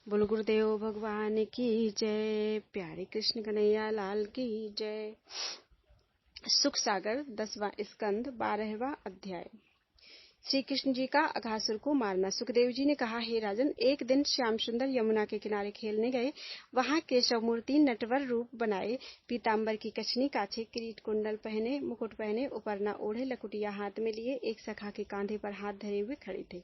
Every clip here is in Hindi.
बोल गुरुदेव भगवान की जय। प्यारे कृष्ण कन्हैया लाल की जय। सुख सागर 10वां स्कंद 12वां अध्याय। श्री कृष्ण जी का अघासुर को मारना। सुखदेव जी ने कहा, हे राजन, एक दिन श्याम सुंदर यमुना के किनारे खेलने गए। वहां केशव मूर्ति नटवर रूप बनाए, पीताम्बर की कछनी, काछे किरीट, कुंडल पहने, मुकुट पहने, उपरना ओढ़े, लकुटिया हाथ में लिए, एक सखा के कांधे पर हाथ धरे हुए खड़ी थे।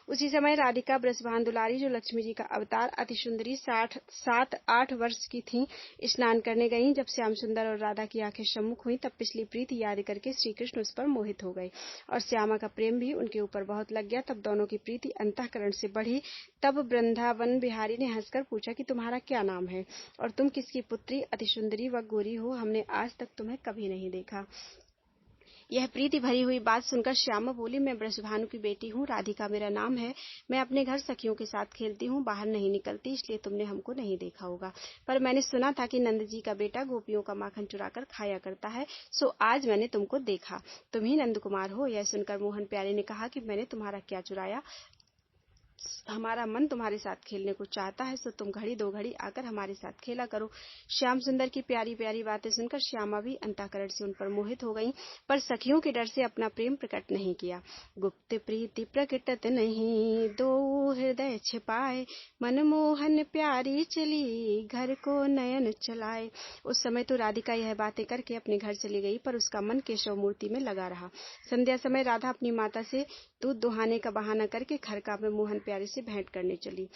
उसी समय राधिका ब्रजभान दुलारी, जो लक्ष्मी जी का अवतार, अति सुंदरी 7-8 वर्ष की थीं, स्नान करने गईं। जब श्याम सुंदर और राधा की आंखें सम्मुख हुई, तब पिछली प्रीति याद करके श्री कृष्ण उस पर मोहित हो गए और श्यामा का प्रेम भी उनके ऊपर बहुत लग गया। तब दोनों की प्रीति अंतःकरण से बढ़ी। तब वृंदावन बिहारी ने हंसकर पूछा कि तुम्हारा क्या नाम है और तुम किसकी पुत्री अति सुंदरी व गोरी हो? हमने आज तक तुम्हें कभी नहीं देखा। यह प्रीति भरी हुई बात सुनकर श्यामा बोली, मैं ब्रजभानु की बेटी हूँ, राधिका मेरा नाम है। मैं अपने घर सखियों के साथ खेलती हूँ, बाहर नहीं निकलती, इसलिए तुमने हमको नहीं देखा होगा। पर मैंने सुना था कि नंद जी का बेटा गोपियों का माखन चुराकर खाया करता है, सो आज मैंने तुमको देखा। तुम ही नंद कुमार हो। यह सुनकर मोहन प्यारे ने कहा कि मैंने तुम्हारा क्या चुराया? हमारा मन तुम्हारे साथ खेलने को चाहता है, सो तुम घड़ी दो घड़ी आकर हमारे साथ खेला करो। श्याम सुंदर की प्यारी प्यारी बातें सुनकर श्यामा भी अंतःकरण से उन पर मोहित हो गईं, पर सखियों के डर से अपना प्रेम प्रकट नहीं किया। गुप्त प्रीति प्रकटत नहीं, दो हृदय छिपाए, मनमोहन प्यारी चली, घर को नयन चलाए। उस समय तो राधिका यह बातें करके अपने घर चली गई, पर उसका मन केशव मूर्ति में लगा रहा। संध्या समय राधा अपनी माता से दूध दुहाने का बहाना करके खरका में मोहन प्यारे से भेंट करने चली।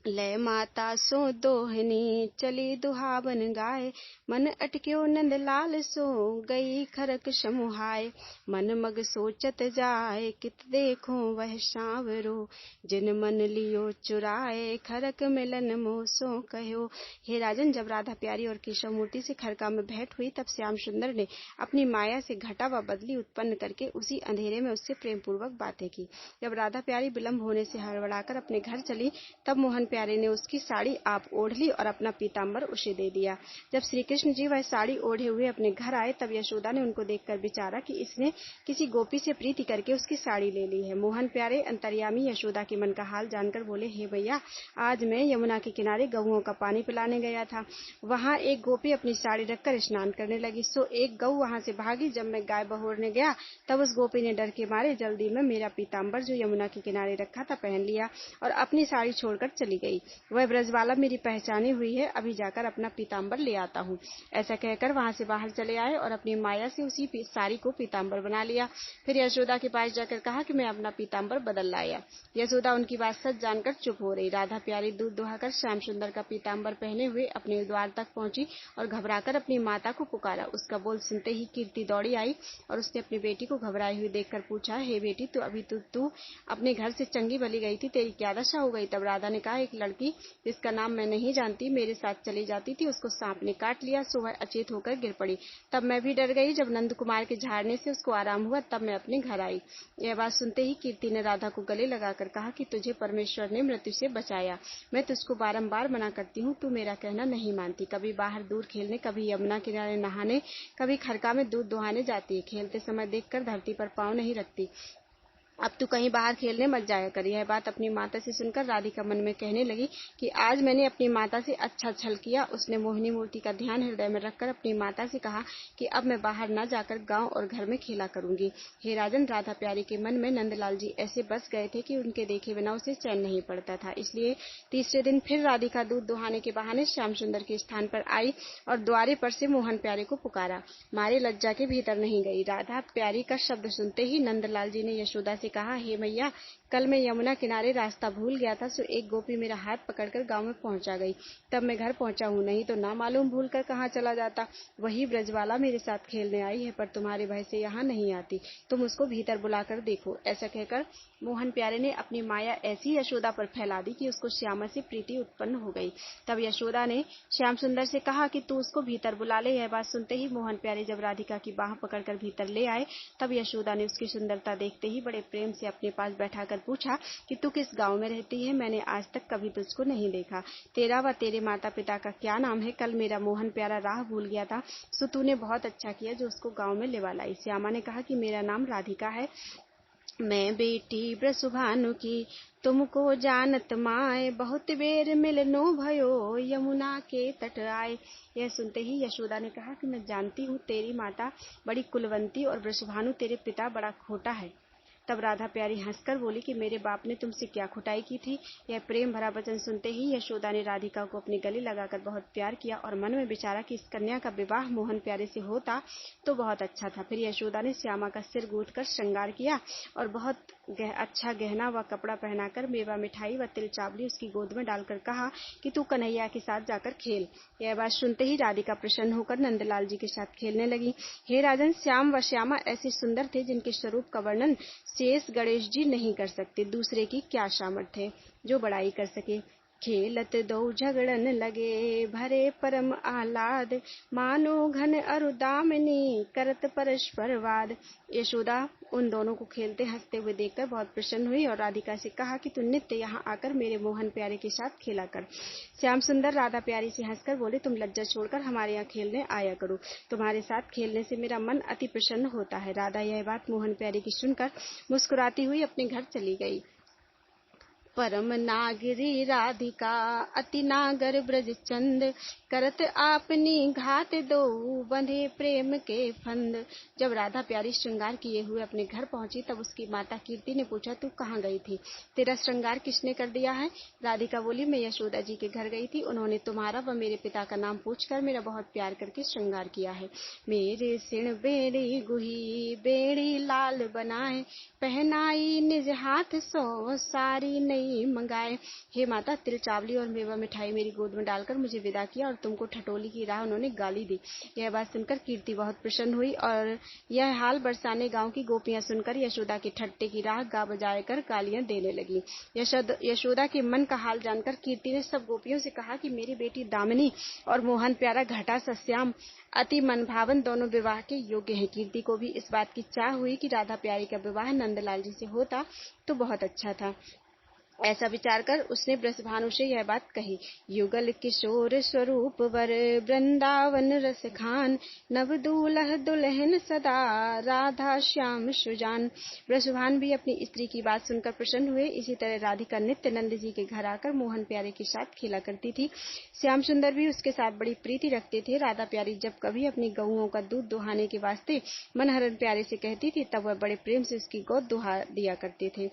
लय माता सो दोहनी, चली दुहावन गाय, मन अटक्यो नंद लाल सो, गई खरक समुहाय। मन मग सोचत जाए, कित देखो वह सांवरो, जिन मन लियो चुराए, खरक मिलन मोह सो कहो। हे राजन, जब राधा प्यारी और केशव मूर्ति से खरका में भेंट हुई, तब श्याम सुंदर ने अपनी माया से घटा व बदली उत्पन्न करके उसी अंधेरे में उससे प्रेम पूर्वक बातें की। जब राधा प्यारी विलंब होने से हड़बड़ाकर अपने घर चली, तब मोहन प्यारे ने उसकी साड़ी आप ओढ़ ली और अपना पीताम्बर उसे दे दिया। जब श्री कृष्ण जी वह साड़ी ओढ़े हुए अपने घर आए, तब यशोदा ने उनको देखकर विचारा कि इसने किसी गोपी से प्रीति करके उसकी साड़ी ले ली है। मोहन प्यारे अंतर्यामी यशोदा के मन का हाल जानकर बोले, हे भैया, आज मैं यमुना के किनारे गऊओं का पानी पिलाने गया था। वहां एक गोपी अपनी साड़ी रखकर स्नान करने लगी, सो एक गऊ वहां से भागी। जब मैं गाय बहोरने गया, तब उस गोपी ने डर के मारे जल्दी में मेरा पीताम्बर जो यमुना के किनारे रखा था पहन लिया और अपनी साड़ी छोड़कर चली गई। वह ब्रजवाला मेरी पहचानी हुई है, अभी जाकर अपना पीताम्बर ले आता हूँ। ऐसा कहकर वहां से बाहर चले आए और अपनी माया से उसी साड़ी को पीताम्बर बना लिया। फिर यशोदा के पास जाकर कहा कि मैं अपना पीताम्बर बदल लाया। यशोदा उनकी बात सच जानकर चुप हो रही। राधा प्यारी दूध दुहाकर श्याम सुंदर का पीताम्बर पहने हुए अपने द्वार तक पहुंची और घबराकर अपनी माता को पुकारा। उसका बोल सुनते ही कीर्ति दौड़ी आई और उसने अपनी बेटी को घबराई हुई देखकर पूछा, हे बेटी, तू अपने घर से चंगी भली गई थी, तेरी क्या दशा हो गई? तब राधा ने कहा, एक लड़की जिसका नाम मैं नहीं जानती मेरे साथ चली जाती थी, उसको सांप ने काट लिया, सो वह अचेत होकर गिर पड़ी। तब मैं भी डर गई। जब नंद कुमार के झाड़ने से उसको आराम हुआ, तब मैं अपने घर आई। यह बात सुनते ही कीर्ति ने राधा को गले लगाकर कहा कि तुझे परमेश्वर ने मृत्यु से बचाया। मैं तुझको बारंबार मना करती हूँ, तू मेरा कहना नहीं मानती। कभी बाहर दूर खेलने, कभी यमुना किनारे नहाने, कभी खरका में दूध दुहाने जाती है। खेलते समय देखकर धरती पर पांव नहीं रखती। अब तू कहीं बाहर खेलने मत जाया कर। यह बात अपनी माता से सुनकर राधिका मन में कहने लगी कि आज मैंने अपनी माता से अच्छा छल किया। उसने मोहिनी मूर्ति का ध्यान हृदय में रखकर अपनी माता से कहा कि अब मैं बाहर न जाकर गांव और घर में खेला करूंगी। हे राजन, राधा प्यारी के मन में नंदलाल जी ऐसे बस गए थे कि उनके देखे बिना उसे चैन नहीं पड़ता था। इसलिए तीसरे दिन फिर राधिका दूध दुहाने के बहाने श्याम सुंदर के स्थान पर आई और द्वारे पर से मोहन प्यारे को पुकारा। मारे लज्जा के भीतर नहीं गई। राधा प्यारी का शब्द सुनते ही नंदलाल जी ने यशोदा से कहा, हे मैया, कल मैं यमुना किनारे रास्ता भूल गया था, सो एक गोपी मेरा हाथ पकड़कर गांव में पहुंचा गई। तब मैं घर पहुंचा हूं, नहीं तो ना मालूम भूल कर कहाँ चला जाता। वही ब्रजवाला मेरे साथ खेलने आई है, पर तुम्हारे भय से यहाँ नहीं आती। तुम उसको भीतर बुलाकर देखो। ऐसा कहकर मोहन प्यारे ने अपनी माया ऐसी यशोदा पर फैला दी कि उसको श्यामा से प्रीति उत्पन्न हो गई। तब यशोदा ने श्याम सुंदर से कहा कि तू उसको भीतर बुला ले। यह बात सुनते ही मोहन प्यारे जब राधिका की बाह पकड़कर भीतर ले आए, तब यशोदा ने उसकी सुंदरता देखते ही बड़े प्रेम से अपने पास बैठाकर पूछा कि तू किस गांव में रहती है? मैंने आज तक कभी तुझको नहीं देखा। तेरा व तेरे माता पिता का क्या नाम है? कल मेरा मोहन प्यारा राह भूल गया था, सो तूने बहुत अच्छा किया जो उसको गांव में लेवा लाई। श्यामा ने कहा कि मेरा नाम राधिका है मैं बेटी ब्रसुभानु की, तुमको जानत माय, बहुत बेर मिलनो भयो, यमुना के तट आए। यह सुनते ही यशोदा ने कहा कि मैं जानती हूँ तेरी माता बड़ी कुलवंती और ब्रसुभानु तेरे पिता बड़ा खोटा है। तब राधा प्यारी हंसकर बोली कि मेरे बाप ने तुमसे क्या खुटाई की थी। यह प्रेम भरा वचन सुनते ही यशोदा ने राधिका को अपने गले लगाकर बहुत प्यार किया और मन में विचारा कि इस कन्या का विवाह मोहन प्यारे से होता तो बहुत अच्छा था। फिर यशोदा ने श्यामा का सिर गूंथ कर श्रृंगार किया और बहुत अच्छा गहना व कपड़ा पहनाकर मेवा मिठाई व तिल चावली उसकी गोद में डालकर कहा कि तू कन्हैया के साथ जाकर खेल। यह बात सुनते ही राधिका प्रसन्न होकर नंदलाल जी के साथ खेलने लगी। हे राजन, श्याम व श्यामा ऐसे सुंदर थे जिनके स्वरूप का वर्णन शेष गणेश जी नहीं कर सकते। दूसरे की क्या सामर्थ्य है जो बड़ाई कर सके। खेलत दो झगड़न लगे, भरे परम आह्लाद, मानो घन अरु दामिनी, करत परस्पर वाद। यशोदा उन दोनों को खेलते हंसते हुए देखकर बहुत प्रसन्न हुई और राधिका से कहा कि तू नित्य यहाँ आकर मेरे मोहन प्यारे के साथ खेला कर। श्याम सुंदर राधा प्यारी से हंसकर बोले, तुम लज्जा छोड़कर हमारे यहाँ खेलने आया करो, तुम्हारे साथ खेलने से मेरा मन अति प्रसन्न होता है। राधा यह बात मोहन प्यारे की सुनकर मुस्कुराती हुई अपने घर चली गई। परम नागरी राधिका, अति नागर ब्रज चंद, करत आपनी घात दो, बंधे प्रेम के फंद। जब राधा प्यारी श्रृंगार किए हुए अपने घर पहुंची तब उसकी माता कीर्ति ने पूछा, तू कहाँ गई थी, तेरा श्रृंगार किसने कर दिया है। राधिका बोली, मैं यशोदा जी के घर गई थी, उन्होंने तुम्हारा व मेरे पिता का नाम पूछकर मेरा बहुत प्यार करके श्रृंगार किया है। मेरे सिण बेड़ी गुही, बेड़ी लाल बनाए, पहनाई निज हाथ सो, सारी नई मंगाए। हे माता, तिल चावली और मेवा मिठाई मेरी गोद में डालकर मुझे विदा किया और तुमको ठटोली की राह उन्होंने गाली दी। यह बात सुनकर कीर्ति बहुत प्रसन्न हुई और यह हाल बरसाने गांव की गोपियां सुनकर यशोदा के ठट्टे की राह गा बजाए कर गालियां देने लगी। यशोदा के मन का हाल जानकर कीर्ति ने सब गोपियों से कहा कि मेरी बेटी दामिनी और मोहन प्यारा घटा सा श्याम अति मनभावन दोनों विवाह के योग्य हैं। कीर्ति को भी इस बात की चाह हुई कि राधा प्यारी का विवाह नंदलाल जी से होता तो बहुत अच्छा था। ऐसा विचार कर उसने ब्रजभानु से यह बात कही। युगल किशोर स्वरूप वर, वृंदावन रस खान, नव दूल्ह दुल्हन सदा, राधा श्याम सुजान। ब्रजभान भी अपनी स्त्री की बात सुनकर प्रसन्न हुए। इसी तरह राधिका नित्य नंद जी के घर आकर मोहन प्यारे के साथ खेला करती थी। श्याम सुंदर भी उसके साथ बड़ी प्रीति रखते थे। राधा प्यारी जब कभी अपनी गऊओं का दूध दुहाने के वास्ते मनहरन प्यारे से कहती थी तब वह बड़े प्रेम से उसकी गोद दुहा दिया करते थे।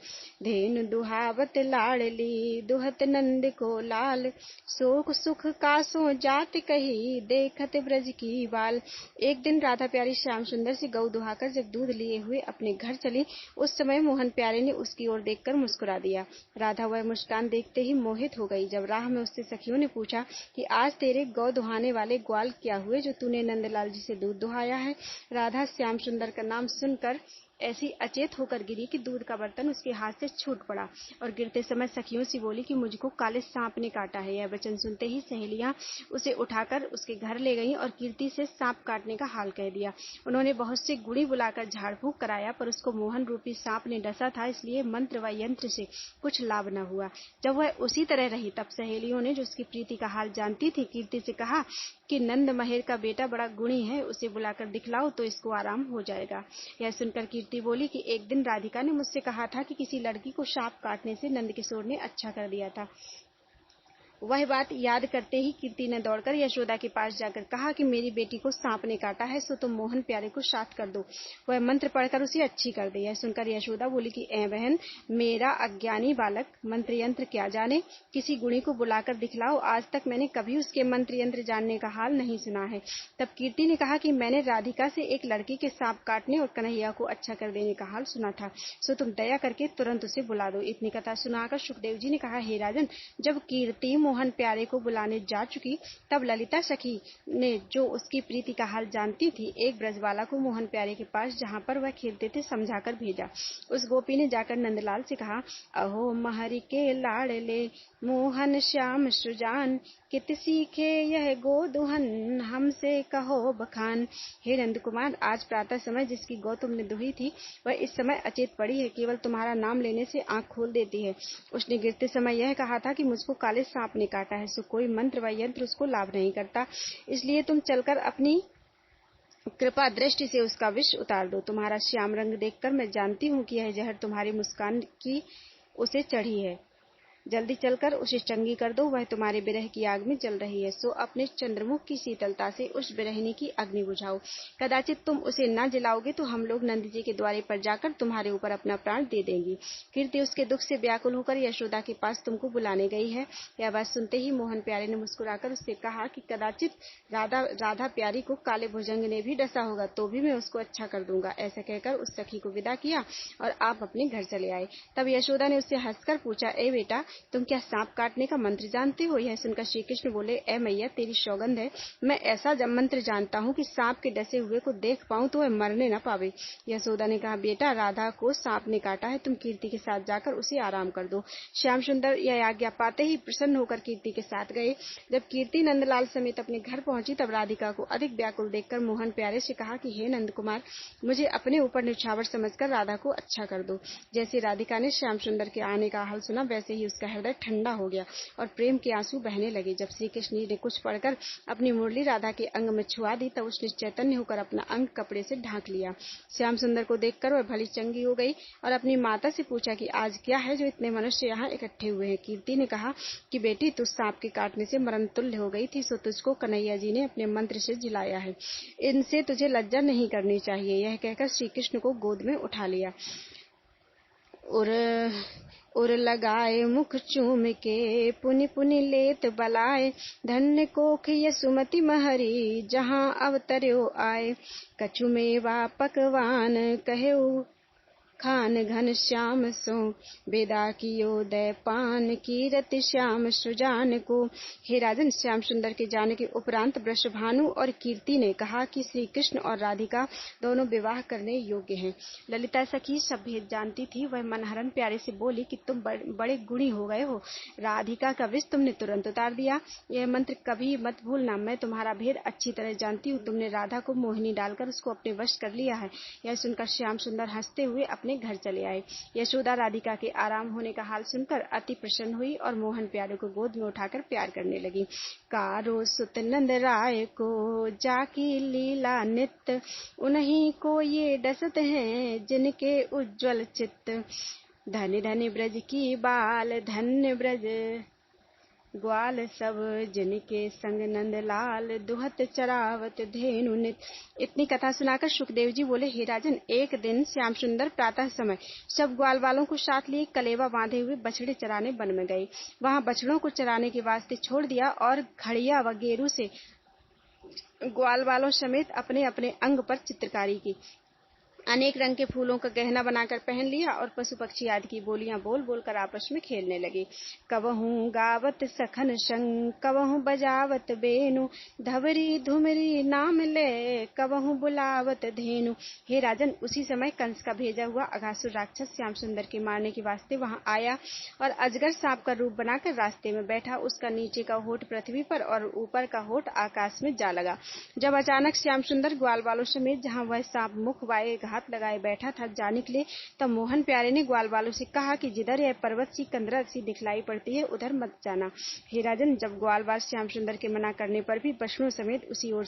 धेनु दुहावत लाडली, दुहत नंद को लाल, शोक सुख कासो जात कही, देखत ब्रज की बाल। एक दिन राधा प्यारी श्याम सुंदर से गौ दुहाकर जब दूध लिए हुए अपने घर चली, उस समय मोहन प्यारे ने उसकी ओर देखकर मुस्कुरा दिया। राधा वह मुस्कान देखते ही मोहित हो गई। जब राह में उससे सखियों ने पूछा कि आज तेरे गौ दुहाने वाले ग्वाल क्या हुए जो तूने नंदलाल जी से दूध दुहाया है, राधा श्याम सुंदर का नाम सुनकर ऐसी अचेत होकर गिरी कि दूध का बर्तन उसके हाथ से छूट पड़ा और गिरते समय सखियों से बोली कि मुझको काले सांप ने काटा है। यह वचन सुनते ही सहेलियां उसे उठाकर उसके घर ले गईं और कीर्ति से सांप काटने का हाल कह दिया। उन्होंने बहुत से गुणी बुलाकर झाड़ फूंक कराया पर उसको मोहन रूपी सांप ने डसा था, इसलिए मंत्र व यंत्र से कुछ लाभ न हुआ। जब वह उसी तरह रही तब सहेलियों ने, जो उसकी प्रीति का हाल जानती थी, कीर्ति से कहा कि नंद महेर का बेटा बड़ा गुणी है, उसे बुलाकर दिखलाओ तो इसको आराम हो जाएगा। यह सुनकर कीर्ति बोली कि एक दिन राधिका ने मुझसे कहा था कि किसी लड़की को सांप काटने से नंद किशोर ने अच्छा कर दिया था। वह बात याद करते ही कीर्ति ने दौड़कर यशोदा के पास जाकर कहा कि मेरी बेटी को सांप ने काटा है, सो तुम मोहन प्यारे को शांत कर दो, वह मंत्र पढ़कर उसे अच्छी कर दे। यह सुनकर यशोदा बोली कि ऐ बहन, मेरा अज्ञानी बालक मंत्र यंत्र क्या जाने, किसी गुणी को बुलाकर दिखलाओ, आज तक मैंने कभी उसके मंत्र यंत्र जानने का हाल नहीं सुना है। तब कीर्ति ने कहा कि मैंने राधिका से एक लड़की के सांप काटने और कन्हैया को अच्छा कर देने का हाल सुना था, सो तुम दया करके तुरंत उसे बुला दो। इतनी कथा सुनाकर सुखदेव जी ने कहा, हे राजन, जब कीर्ति मोहन प्यारे को बुलाने जा चुकी तब ललिता सखी ने, जो उसकी प्रीति का हाल जानती थी, एक ब्रजबाला को मोहन प्यारे के पास जहाँ पर वह खेलते थे समझाकर भेजा। उस गोपी ने जाकर नंदलाल से कहा, अहो महरी के लाडले, मोहन श्याम सुजान, कित सीखे यह गोदुहन, हमसे कहो बखान। हे नंद कुमार, आज प्रातः समय जिसकी गौ तुमने दुही थी वह इस समय अचेत पड़ी है, केवल तुम्हारा नाम लेने से आंख खोल देती है। उसने गिरते समय यह कहा था कि मुझको काले सांप ने काटा है, सो कोई मंत्र व यंत्र उसको लाभ नहीं करता, इसलिए तुम चलकर अपनी कृपा दृष्टि से उसका विष उतार दो। तुम्हारा श्याम रंग देखकर मैं जानती हूँ कि यह जहर तुम्हारी मुस्कान की उसे चढ़ी है। जल्दी चलकर उसे चंगी कर दो, वह तुम्हारे विरह की आग में जल रही है। सो अपने चंद्रमुख की शीतलता से उस विरहिणी की अग्नि बुझाओ। कदाचित तुम उसे न जलाओगे तो हम लोग नंद जी के द्वारे पर जाकर तुम्हारे ऊपर अपना प्राण दे देंगी। कीर्ति उसके दुख से व्याकुल होकर यशोदा के पास तुमको बुलाने गई है। यह बात सुनते ही मोहन प्यारे ने मुस्कुराकर उससे कहा कि कदाचित राधा प्यारी को काले भुजंग ने भी डसा होगा, तो भी मैं उसको अच्छा कर दूंगा। ऐसा कहकर उस सखी को विदा किया और आप अपने घर चले आए। तब यशोदा ने उससे हंसकर पूछा, ए बेटा, तुम क्या सांप काटने का मंत्र जानते हो? यह सुनकर श्री कृष्ण बोले, ए मैया, तेरी सौगंध है, मैं ऐसा मंत्र जानता हूँ कि सांप के डसे हुए को देख पाऊं तो वह मरने न पावे। यशोदा ने कहा, बेटा, राधा को सांप ने काटा है, तुम कीर्ति के साथ जाकर उसे आराम कर दो। श्याम सुंदर यह आज्ञा पाते ही प्रसन्न होकर कीर्ति के साथ गए। जब कीर्ति नंदलाल समेत अपने घर पहुंची तब राधिका को अधिक व्याकुल देखकर मोहन प्यारे से कहा कि हे नंद कुमार, मुझे अपने ऊपर निछावर समझकर राधा को अच्छा कर दो। जैसे राधिका ने श्याम सुंदर के आने का हाल सुना वैसे ही उसका हृदय ठंडा हो गया और प्रेम के आंसू बहने लगे। जब श्री कृष्ण जी ने कुछ पढ़कर अपनी मुरली राधा के अंग में छुआ दी तब उसने चैतन्य होकर अपना अंग कपड़े से ढांक लिया। श्याम सुंदर को देखकर वह भली चंगी हो गई और अपनी माता से पूछा कि आज क्या है जो इतने मनुष्य यहाँ इकट्ठे हुए हैं। कीर्ति ने कहा कि बेटी, तू सांप के काटने से मरण तुल्य हो गई थी, सो तुझको कन्हैया जी ने अपने मंत्र से जिलाया है। इनसे तुझे लज्जा नहीं करनी चाहिए। यह कहकर श्री कृष्ण को गोद में उठा लिया। उर लगाए मुख चूम के पुनि पुनि लेत बलाए, धन्य कोख यसुमति महरी जहाँ अवतर्यो आए। कछु मेवा पकवान कहेउ खान घन श्याम सो, बेदा कियो दय पान कीरति श्याम सुजान को। हे राजन, श्याम सुंदर के जाने के उपरांत वृषभानु और कीर्ति ने कहा कि श्री कृष्ण और राधिका दोनों विवाह करने योग्य हैं। ललिता सखी सब भेद जानती थी। वह मनहरन प्यारे से बोली कि तुम बड़े गुणी हो गए हो। राधिका का विष तुमने तुरंत उतार दिया। यह मंत्र कभी मत भूलना। मैं तुम्हारा भेद अच्छी तरह जानती हूँ। तुमने राधा को मोहिनी डालकर उसको अपने वश कर लिया है। यह सुनकर श्याम सुंदर हंसते हुए अपने घर चले आए। यशोदा राधिका के आराम होने का हाल सुनकर अति प्रसन्न हुई और मोहन प्यारे को गोद में उठाकर प्यार करने लगी। कारो सुत नंद राय को जाकी लीला नित्य, उन्हीं को ये डसत हैं जिनके उज्ज्वल चित्त। धन्य धन्य ब्रज की बाल, धन्य ब्रज ग्वाल सब, जिनके संग नंद लाल दुहत चरावत धेनु नित। इतनी कथा सुनाकर सुखदेव जी बोले, हे राजन, एक दिन श्याम सुंदर प्रातः समय सब ग्वाल वालों को साथ लिए कलेवा बांधे हुए बछड़े चराने वन में गए। वहां बछड़ों को चराने के वास्ते छोड़ दिया और घड़िया व गेरू से ग्वाल वालों समेत अपने अपने अंग पर चित्रकारी की। अनेक रंग के फूलों का गहना बनाकर पहन लिया और पशु पक्षी आदि की बोलियां बोल बोलकर आपस में खेलने लगे। कबहू गावत सखन संग, कबहू बजावत बेनु, धवरी धुमरी नाम ले, कबहू बुलावत धेनु। हे राजन, उसी समय कंस का भेजा हुआ अघासुर राक्षस श्याम सुंदर के मारने के वास्ते वहां आया और अजगर सांप का रूप बनाकर रास्ते में बैठा। उसका नीचे का होठ पृथ्वी पर और ऊपर का होठ आकाश में जा लगा। जब अचानक श्याम सुंदर ग्वाल वालों समेत जहाँ वह सांप मुख वाये हाथ लगाए बैठा था जा निकले, तब मोहन प्यारे ने ग्वाल वालों से कहा कि जिधर यह पर्वत सी कंदरा सी दिखलाई पड़ती है उधर मत जाना। हे राजन, जब ग्वाल वाल श्याम सुंदर के मना करने पर भी बछड़ों समेत उसी ओर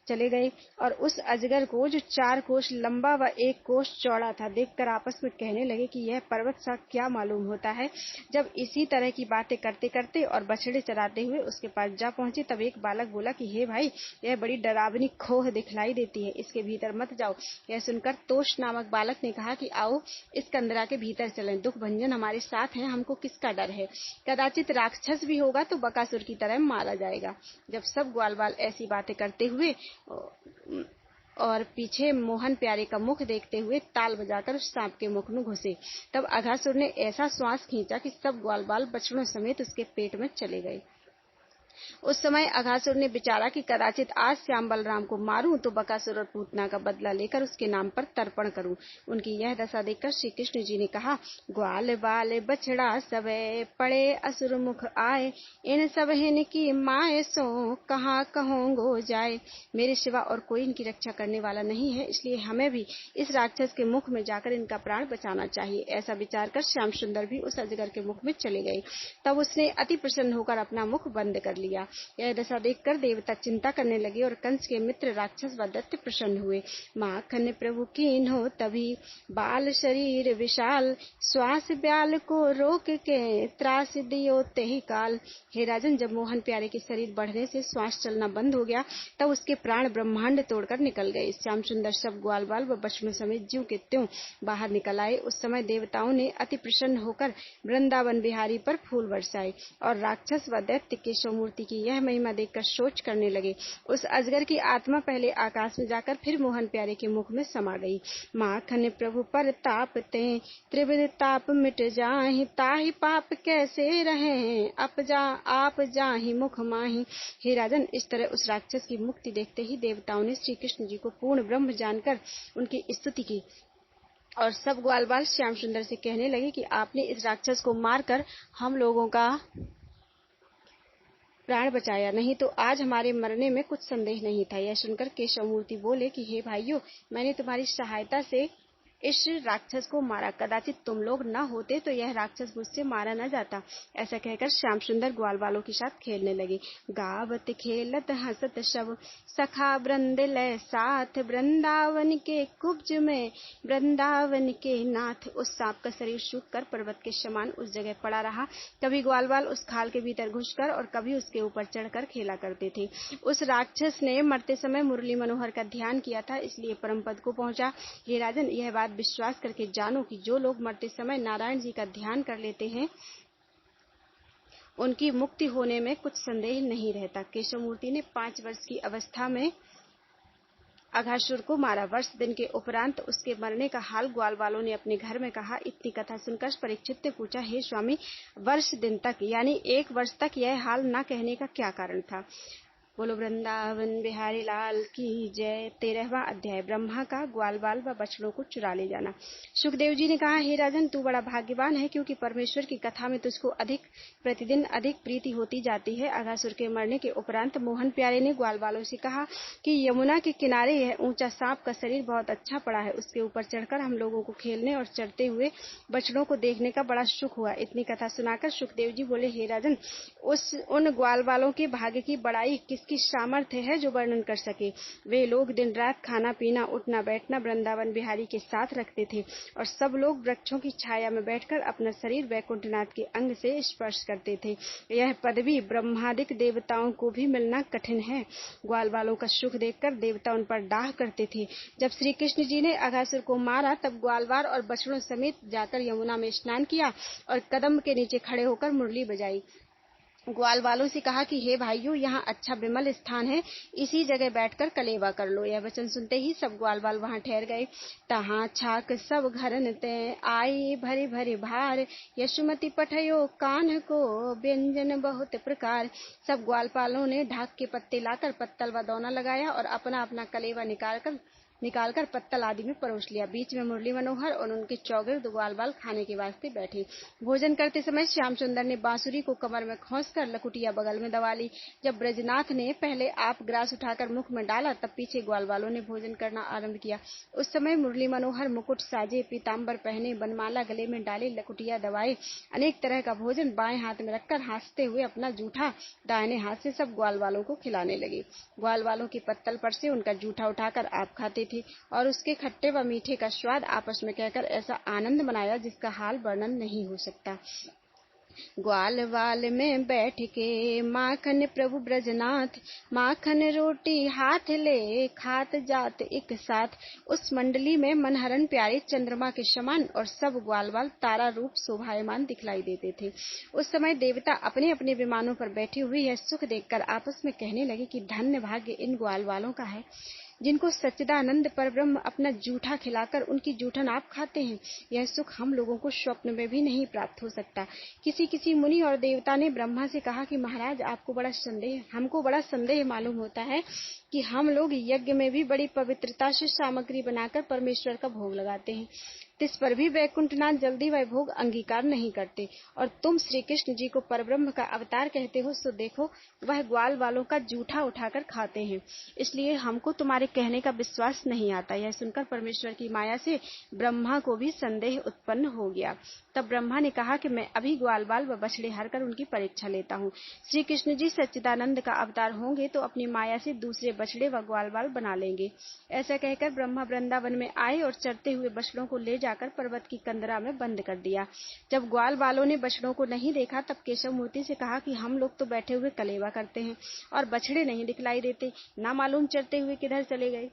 चले गए और उस अजगर को जो 4 कोस लंबा व 1 कोस चौड़ा था देखकर आपस में कहने लगे कि यह पर्वत सा क्या मालूम होता है। जब इसी तरह की बातें करते करते और बछड़े चराते हुए उसके पास जा पहुंचे तब एक बालक बोला कि हे भाई, यह बड़ी डरावनी खोह दिखलाई देती है, इसके भीतर मत जाओ। यह सुनकर तोष नामक बालक ने कहा कि आओ इस कंदरा के भीतर चलें, दुख भंजन हमारे साथ हैं, हमको किसका डर है। कदाचित राक्षस भी होगा तो बकासुर की तरह मारा जाएगा। जब सब ग्वाल बाल ऐसी बातें करते हुए और पीछे मोहन प्यारे का मुख देखते हुए ताल बजाकर उस सांप के मुख में घुसे, तब अघासुर ने ऐसा श्वास खींचा कि सब ग्वाल बाल बछड़ों समेत उसके पेट में चले गए। उस समय अघासुर ने विचारा कि कदाचित आज श्याम बलराम को मारूं तो बकासुर और पूतना का बदला लेकर उसके नाम पर तर्पण करूं। उनकी यह दशा देखकर श्री कृष्ण जी ने कहा, ग्वाल बाल बछड़ा सबे पड़े असुर मुख आए, इन सब हिन की माए सो कहाँ कहोंगो जाए। मेरे सिवा और कोई इनकी रक्षा करने वाला नहीं है, इसलिए हमें भी इस राक्षस के मुख में जाकर इनका प्राण बचाना चाहिए। ऐसा विचार कर श्याम सुंदर भी उस अजगर के मुख में चले गए। तब उसने अति प्रसन्न होकर अपना मुख बंद कर लिया। लिया। यह दशा देखकर देवता चिंता करने लगे और कंस के मित्र राक्षस व दैत्य प्रसन्न हुए। माखन प्रभु कीन्हो तभी बाल शरीर विशाल, श्वास ब्याल को रोक के त्रास दियो तेहि काल। हे राजन, जब मोहन प्यारे के शरीर बढ़ने से श्वास चलना बंद हो गया तब उसके प्राण ब्रह्मांड तोड़कर निकल गए। श्याम सुंदर सब ग्वाल बाल व बछड़ों समेत ज्यों के त्यों बाहर निकल आए। उस समय देवताओं ने अति प्रसन्न होकर वृंदावन बिहारी पर फूल बरसाए और राक्षस व दैत्य केशव मूर्ति की यह महिमा देखकर शोच करने लगे। उस अजगर की आत्मा पहले आकाश में जाकर फिर मोहन प्यारे के मुख में समा गई। माखन प्रभु पर ताप ते त्रिविध ताप मिट जाहि, ताहि पाप कैसे रहे आप जाहि मुख माहि। हे राजन, इस तरह उस राक्षस की मुक्ति देखते ही देवताओं ने श्री कृष्ण जी को पूर्ण ब्रह्म जानकर उनकी स्तुति की और सब ग्वाल बाल श्याम सुंदर से कहने लगे कि आपने इस राक्षस को मारकर हम लोगों का प्राण बचाया, नहीं तो आज हमारे मरने में कुछ संदेह नहीं था। यह सुनकर केशव मूर्ति बोले कि हे भाइयों, मैंने तुम्हारी सहायता से इस राक्षस को मारा, कदाचित तुम लोग न होते तो यह राक्षस मुझसे मारा न जाता। ऐसा कहकर श्याम सुंदर ग्वाल बालों के साथ खेलने लगे। गावत खेलत हंसत सब सखा वृंद लय साथ, वृंदावन के कुब्ज में वृंदावन के नाथ। उस सांप का शरीर सूख कर पर्वत के समान उस जगह पड़ा रहा। कभी ग्वाल बाल उस खाल के भीतर घुसकर और कभी उसके ऊपर चढ़कर खेला करते थे। उस राक्षस ने मरते समय मुरली मनोहर का ध्यान किया था, इसलिए परम पद को पहुंचा। हे राजन, यह बात विश्वास करके जानो कि जो लोग मरते समय नारायण जी का ध्यान कर लेते हैं उनकी मुक्ति होने में कुछ संदेह नहीं रहता। केशव मूर्ति ने 5 वर्ष की अवस्था में अघासुर को मारा। वर्ष दिन के उपरांत उसके मरने का हाल ग्वाल वालों ने अपने घर में कहा। इतनी कथा सुनकर परीक्षित ने पूछा, हे स्वामी, वर्ष दिन तक यानी 1 वर्ष तक यह हाल न कहने का क्या कारण था? बोलो वृंदावन बिहारी लाल की जय। 13वां अध्याय, ब्रह्मा का ग्वाल बाल व बछड़ों को चुरा ले जाना। सुखदेव जी ने कहा, हे राजन, तू बड़ा भाग्यवान है, क्योंकि परमेश्वर की कथा में तुझको प्रतिदिन अधिक प्रीति होती जाती है। अघासुर के मरने के उपरांत मोहन प्यारे ने ग्वाल बालों से कहा कि यमुना के किनारे यह ऊंचा सांप का शरीर बहुत अच्छा पड़ा है, उसके ऊपर चढ़कर हम लोगों को खेलने और चढ़ते हुए बछड़ों को देखने का बड़ा सुख हुआ। इतनी कथा सुनाकर सुखदेव जी बोले, हे राजन, उन ग्वाल बालों के भाग्य की बड़ाई किसकी सामर्थ्य है जो वर्णन कर सके। वे लोग दिन रात खाना पीना उठना बैठना वृंदावन बिहारी के साथ रखते थे और सब लोग वृक्षों की छाया में बैठकर अपना शरीर वैकुंठनाथ के अंग से स्पर्श करते थे। यह पदवी ब्रह्मादिक देवताओं को भी मिलना कठिन है। ग्वाल बालों का सुख देखकर देवता उन पर डाह करते थे। जब श्री कृष्ण जी ने अघासुर को मारा तब ग्वालवार और बछड़ों समेत जाकर यमुना में स्नान किया और कदम के नीचे खड़े होकर मुरली बजाई। ग्वाल वालों से कहा कि हे भाइयों, यहाँ अच्छा विमल स्थान है, इसी जगह बैठकर कलेवा कर लो। यह वचन सुनते ही सब ग्वाल बाल वहां ठहर गए। तहाँ छाक सब घरन ते आई भरे भरे भार, यशुमति पठयो कान्ह को व्यंजन बहुत प्रकार। सब ग्वालपालों ने ढाक के पत्ते लाकर पत्तल व दौना लगाया और अपना अपना कलेवा निकालकर पत्तल आदि में परोस लिया। बीच में मुरली मनोहर और उनके चौगिर्द ग्वाल बाल खाने के वास्ते बैठे। भोजन करते समय श्याम सुंदर ने बांसुरी को कमर में खोंसकर लकुटिया बगल में दबा ली। जब ब्रजनाथ ने पहले आप ग्रास उठाकर मुख में डाला तब पीछे ग्वाल बालों ने भोजन करना आरंभ किया। उस समय मुरली मनोहर मुकुट साजे, पीताम्बर पहने, बनमाला गले में डाले, लकुटिया दबाए, अनेक तरह का भोजन बाएं हाथ में रखकर हंसते हुए अपना जूठा दाहिने हाथ से सब ग्वाल बालों को खिलाने लगे। ग्वाल बालों की पत्तल पर से उनका जूठा उठाकर आप खाते थे और उसके खट्टे व मीठे का स्वाद आपस में कहकर ऐसा आनंद मनाया जिसका हाल वर्णन नहीं हो सकता। ग्वाल वाल में बैठ के माखन प्रभु ब्रजनाथ, माखन रोटी हाथ ले खात जात एक साथ। उस मंडली में मनहरन प्यारे चंद्रमा के समान और सब ग्वाल बाल तारा रूप शोभायमान दिखलाई देते थे। उस समय देवता अपने अपने विमानों पर बैठे हुए यह सुख देखकर आपस में कहने लगे कि धन्य भाग्य इन ग्वाल वालों का है, जिनको सच्चिदानंद परब्रह्म अपना जूठा खिलाकर उनकी जूठन आप खाते हैं। यह सुख हम लोगों को स्वप्न में भी नहीं प्राप्त हो सकता। किसी मुनि और देवता ने ब्रह्मा से कहा कि महाराज, हमको बड़ा संदेह मालूम होता है कि हम लोग यज्ञ में भी बड़ी पवित्रता से सामग्री बनाकर परमेश्वर का भोग लगाते हैं, तिस पर भी वैकुंठनाथ जल्दी वह भोग अंगीकार नहीं करते, और तुम श्री कृष्ण जी को परब्रह्म का अवतार कहते हो, सो देखो वह ग्वाल वालों का जूठा उठाकर खाते हैं, इसलिए हमको तुम्हारे कहने का विश्वास नहीं आता। यह सुनकर परमेश्वर की माया से ब्रह्मा को भी संदेह उत्पन्न हो गया। तब ब्रह्मा ने कहा कि मैं अभी ग्वाल बाल व बछड़े हरकर उनकी परीक्षा लेता हूँ। श्री कृष्ण जी सच्चिदानंद का अवतार होंगे तो अपनी माया से दूसरे बछड़े व ग्वाल बाल बना लेंगे। ऐसा कहकर ब्रह्मा वृंदावन में आए और चरते हुए बछड़ों को ले जाकर पर्वत की कंदरा में बंद कर दिया। जब ग्वाल बालों ने बछड़ों को नहीं देखा तब केशव मूर्ति से कहा कि हम लोग तो बैठे हुए कलेवा करते हैं और बछड़े नहीं दिखलाई देते, ना मालूम चरते हुए किधर चले गए।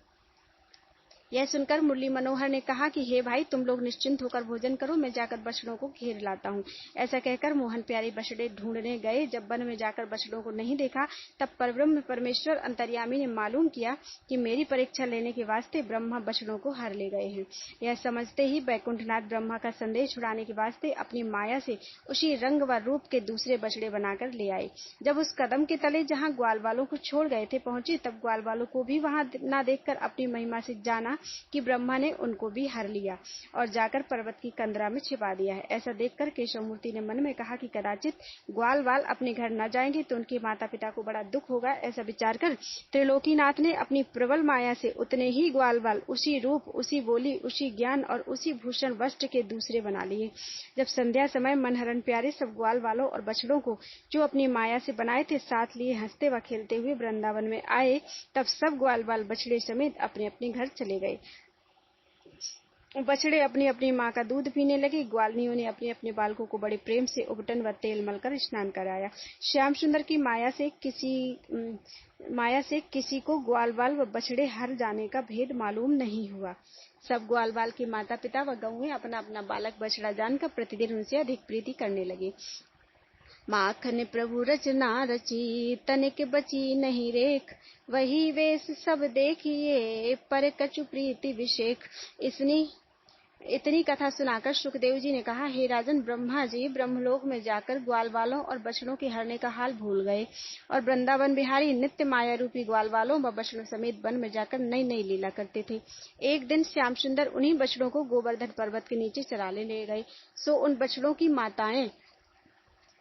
यह सुनकर मुरली मनोहर ने कहा कि हे भाई, तुम लोग निश्चिंत होकर भोजन करो, मैं जाकर बछड़ों को घेर लाता हूँ। ऐसा कहकर मोहन प्यारे बछड़े ढूंढने गए। जब वन में जाकर बछड़ों को नहीं देखा तब परब्रह्म परमेश्वर अंतर्यामी ने मालूम किया कि मेरी परीक्षा लेने के वास्ते ब्रह्मा बछड़ों को हर ले गए हैं। यह समझते ही बैकुंठनाथ ब्रह्मा का संदेह छुड़ाने के वास्ते अपनी माया से उसी रंग व रूप के दूसरे बछड़े बनाकर ले आए। जब उस कदम के तले जहाँ ग्वाल बालों को छोड़ गए थे पहुंचे तब ग्वाल बालों को भी वहां न देखकर अपनी महिमा से जाना कि ब्रह्मा ने उनको भी हर लिया और जाकर पर्वत की कंदरा में छिपा दिया है। ऐसा देखकर केशव मूर्ति ने मन में कहा कि कदाचित ग्वाल बाल अपने घर न जाएंगे तो उनके माता पिता को बड़ा दुख होगा। ऐसा विचार कर त्रिलोकीनाथ ने अपनी प्रबल माया से उतने ही ग्वाल बाल, उसी रूप, उसी बोली, उसी ज्ञान और उसी भूषण वस्त्र के दूसरे बना लिए। जब संध्या समय मनहरण प्यारे सब ग्वाल बालों और बछड़ों को जो अपनी माया से बनाए थे साथ लिए हंसते व खेलते हुए वृंदावन में आए, तब सब ग्वाल बाल बछड़े समेत अपने अपने घर चले गए। बछड़े अपनी अपनी माँ का दूध पीने लगे। ग्वालनियों ने अपने अपने बालकों को बड़े प्रेम से उबटन व तेल मलकर स्नान कराया। श्याम सुंदर की माया से किसी को ग्वाल बाल व बछड़े हर जाने का भेद मालूम नहीं हुआ। सब ग्वाल बाल के माता पिता व गौएं अपना अपना बालक बछड़ा जानकर प्रतिदिन उनसे अधिक प्रीति करने लगे। माखन प्रभु रचना रची, तनिक बची नहीं रेख, वही वेश सब देखिए, पर कछु प्रीति विशेख। इतनी कथा सुनाकर सुखदेव जी ने कहा, हे राजन, ब्रह्मा जी ब्रह्मलोक में जाकर ग्वाल बालों और बछड़ों के हरने का हाल भूल गए और वृंदावन बिहारी नित्य माया रूपी ग्वाल बालों व बछड़ों समेत वन में जाकर नई नई लीला करते थे। एक दिन श्याम सुंदर उन्हीं बछड़ों को गोवर्धन पर्वत के नीचे चराने ले गए। सो उन बछड़ों की माताएं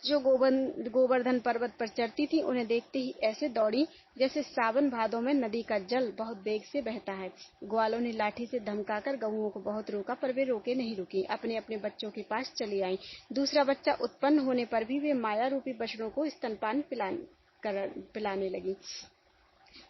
जो गोवर्धन पर्वत पर चढ़ती थी उन्हें देखते ही ऐसे दौड़ी जैसे सावन भादों में नदी का जल बहुत वेग से बहता है। ग्वालों ने लाठी से धमकाकर गऊओं को बहुत रोका पर वे रोके नहीं रुकी, अपने अपने बच्चों के पास चली आईं। दूसरा बच्चा उत्पन्न होने पर भी वे माया रूपी बछड़ों को स्तनपान पिलाने लगी।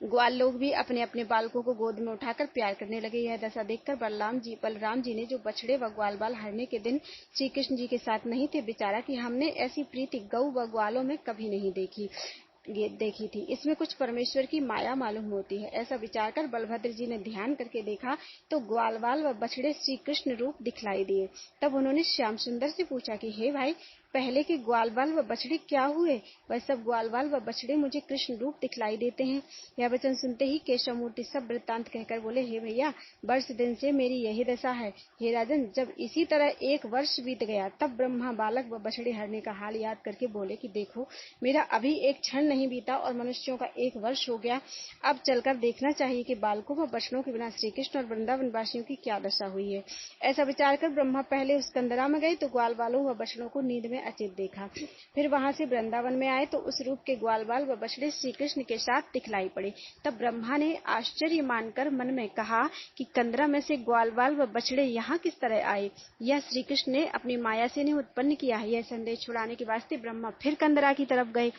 ग्वाल लोग भी अपने अपने बालकों को गोद में उठाकर प्यार करने लगे। यह दशा देखकर बलराम जी ने, जो बछड़े व ग्वाल बाल हरने के दिन श्री कृष्ण जी के साथ नहीं थे, विचारा कि हमने ऐसी प्रीति गौ व ग्वालों में कभी नहीं देखी थी। इसमें कुछ परमेश्वर की माया मालूम होती है। ऐसा विचार कर बलभद्र जी ने ध्यान करके देखा तो ग्वाल बाल व बछड़े श्री कृष्ण रूप दिखलाई दिए। तब उन्होंने श्याम सुंदर से पूछा कि हे भाई, पहले के ग्वाल बाल व बछड़े क्या हुए? वह सब ग्वाल बाल व बछड़े मुझे कृष्ण रूप दिखलाई देते हैं। यह वचन सुनते ही केशव मूर्ति सब वृत्तांत कहकर बोले, हे भैया, वर्ष दिन से मेरी यही दशा है। हे राजन, जब इसी तरह 1 वर्ष बीत गया तब ब्रह्मा बालक व बछड़े हरने का हाल याद करके बोले कि देखो, मेरा अभी एक क्षण नहीं बीता और मनुष्यों का 1 वर्ष हो गया। अब चलकर देखना चाहिए कि बालकों व बछड़ों के बिना श्री कृष्ण और वृंदावन वासियों की क्या दशा हुई है। ऐसा विचार कर ब्रह्मा पहले उस कंदरा में गए तो ग्वाल बालों व बछड़ों को नींद में अचेत देखा। फिर वहां से वृंदावन में आए तो उस रूप के ग्वाल बाल व बछड़े श्री कृष्ण के साथ दिखलाई पड़े। तब ब्रह्मा ने आश्चर्य मानकर मन में कहा कि कंदरा में से ग्वाल बाल व बछड़े यहाँ किस तरह आए? यह श्री कृष्ण ने अपनी माया से नहीं उत्पन्न किया है। यह संदेह छुड़ाने के वास्ते ब्रह्मा फिर कंदरा की तरफ गए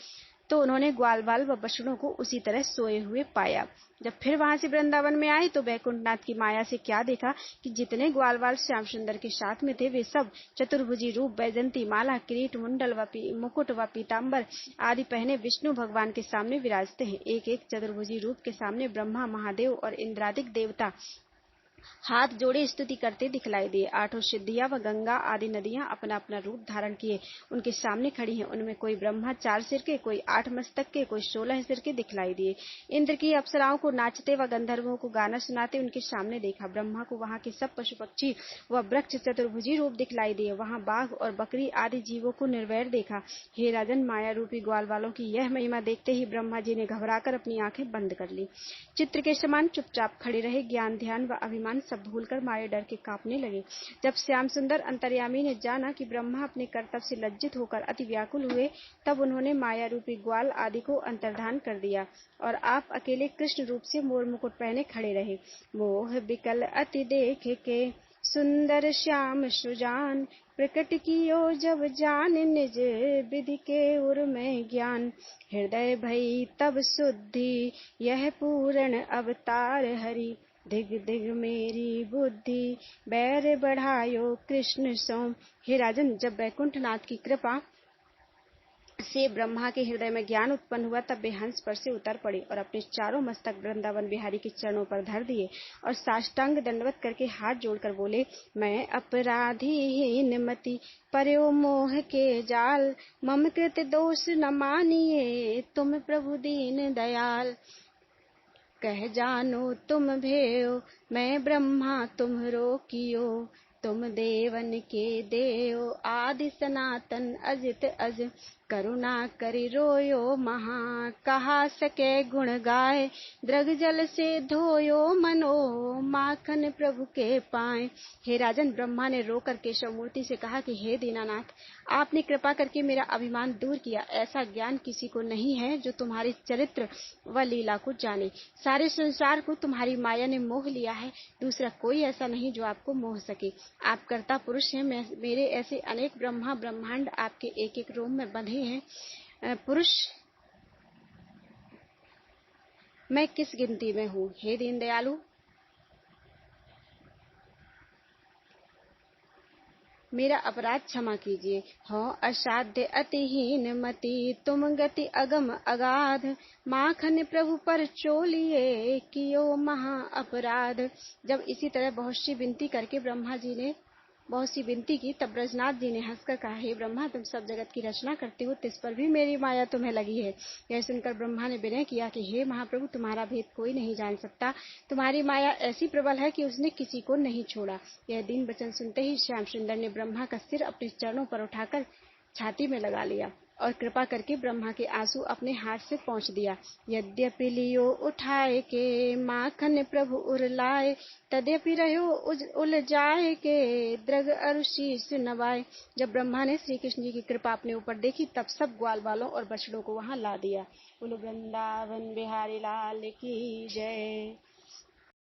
तो उन्होंने ग्वाल बाल व बछड़ों को उसी तरह सोए हुए पाया। जब फिर वहां से वृंदावन में आए तो बैकुंठनाथ की माया से क्या देखा कि जितने ग्वाल बाल श्याम सुंदर के साथ में थे वे सब चतुर्भुजी रूप, वैजंती माला, किरीट, मुंडल व मुकुट व पीताम्बर आदि पहने विष्णु भगवान के सामने विराजते हैं। एक एक चतुर्भुजी रूप के सामने ब्रह्मा, महादेव और इंद्रादिक देवता हाथ जोड़े स्तुति करते दिखलाई दिए। 8 सिद्धियां व गंगा आदि नदियां अपना अपना रूप धारण किए उनके सामने खड़ी हैं। उनमें कोई ब्रह्मा 4 सिर के, कोई 8 मस्तक के, कोई 16 सिर के दिखलाई दिए। इंद्र की अप्सराओं को नाचते व गंधर्वों को गाना सुनाते उनके सामने देखा। ब्रह्मा को वहां के सब पशु पक्षी व वृक्ष चतुर्भुजी रूप दिखलाई दिए। वहां बाघ और बकरी आदि जीवों को निर्वैर देखा। हे राजन, माया रूपी ग्वाल वालों की यह महिमा देखते ही ब्रह्मा जी ने घबराकर अपनी आंखें बंद कर ली। चित्र के समान चुपचाप खड़े रहे। ज्ञान, ध्यान व अभिमान सब भूलकर मारे डर के कांपने लगे। जब श्याम सुंदर अंतर्यामी ने जाना कि ब्रह्मा अपने कर्तव्य से लज्जित होकर अति व्याकुल हुए, तब उन्होंने माया रूपी ग्वाल आदि को अंतर्धान कर दिया और आप अकेले कृष्ण रूप से मोर मुकुट पहने खड़े रहे। मोह बिकल अति देख के सुंदर श्याम सुजान, प्रकट कियो जब जान निज विधि के उर में ज्ञान। हृदय भई तब शुद्धि यह पूर्ण अवतार हरि। दिग दिग मेरी बुद्धि बैर बढ़ायो कृष्ण सो। हे राजन, जब वैकुंठनाथ की कृपा से ब्रह्मा के हृदय में ज्ञान उत्पन्न हुआ, तब वे हंस पर से उतर पड़े और अपने चारों मस्तक वृंदावन बिहारी के चरणों पर धर दिए और साष्टांग दंडवत करके हाथ जोड़कर बोले, मैं अपराधी हीन मति पर्यो मोह के जाल। मम कृत दोष न मानिए तुम प्रभु दीन दयाल। कह जानो तुम भेयो मैं ब्रह्मा तुम्हरो कियो। तुम देवन के देव आदि सनातन अजित अज। करुणा करि रोयो महा कहा सके गुण गाय। द्रग जल से धोयो मनो माखन प्रभु के पाए। हे राजन, ब्रह्मा ने रोकर केशव मूर्ति से कहा कि हे दीनानाथ, आपने कृपा करके मेरा अभिमान दूर किया। ऐसा ज्ञान किसी को नहीं है जो तुम्हारे चरित्र व लीला को जाने। सारे संसार को तुम्हारी माया ने मोह लिया है, दूसरा कोई ऐसा नहीं जो आपको मोह सके। आप कर्ता पुरुष हैं, मेरे ऐसे अनेक ब्रह्मा ब्रह्मांड आपके एक एक रोम में बंधे हैं। पुरुष मैं किस गिनती में हूँ। हे दीन दयालु, मेरा अपराध क्षमा कीजिए। हो असाध्य अतिहीन मति तुम गति अगम अगाध। माखन प्रभु पर चोलिए कियो महा अपराध। जब इसी तरह बहुत सी विनती करके ब्रह्मा जी ने बहुत सी विनती की, तब ब्रजनाथ जी ने हंसकर कहा, हे ब्रह्मा, तुम सब जगत की रचना करते हो, तिस पर भी मेरी माया तुम्हें लगी है। यह सुनकर ब्रह्मा ने विनय किया कि हे महाप्रभु, तुम्हारा भेद कोई नहीं जान सकता। तुम्हारी माया ऐसी प्रबल है कि उसने किसी को नहीं छोड़ा। यह दीन वचन सुनते ही श्याम सुंदर ने ब्रह्मा का सिर अपने चरणों पर उठाकर छाती में लगा लिया और कृपा करके ब्रह्मा के आंसू अपने हाथ से पोंछ दिया। यद्यपि लियो उठाए के माखन प्रभु उर लाए। तद्यपि रहो उलझाए के द्रग अरु शीस नवाए। जब ब्रह्मा ने श्री कृष्ण जी की कृपा अपने ऊपर देखी, तब सब ग्वाल बालों और बछड़ों को वहां ला दिया। बोलो वृंदावन बिहारी लाल की जय।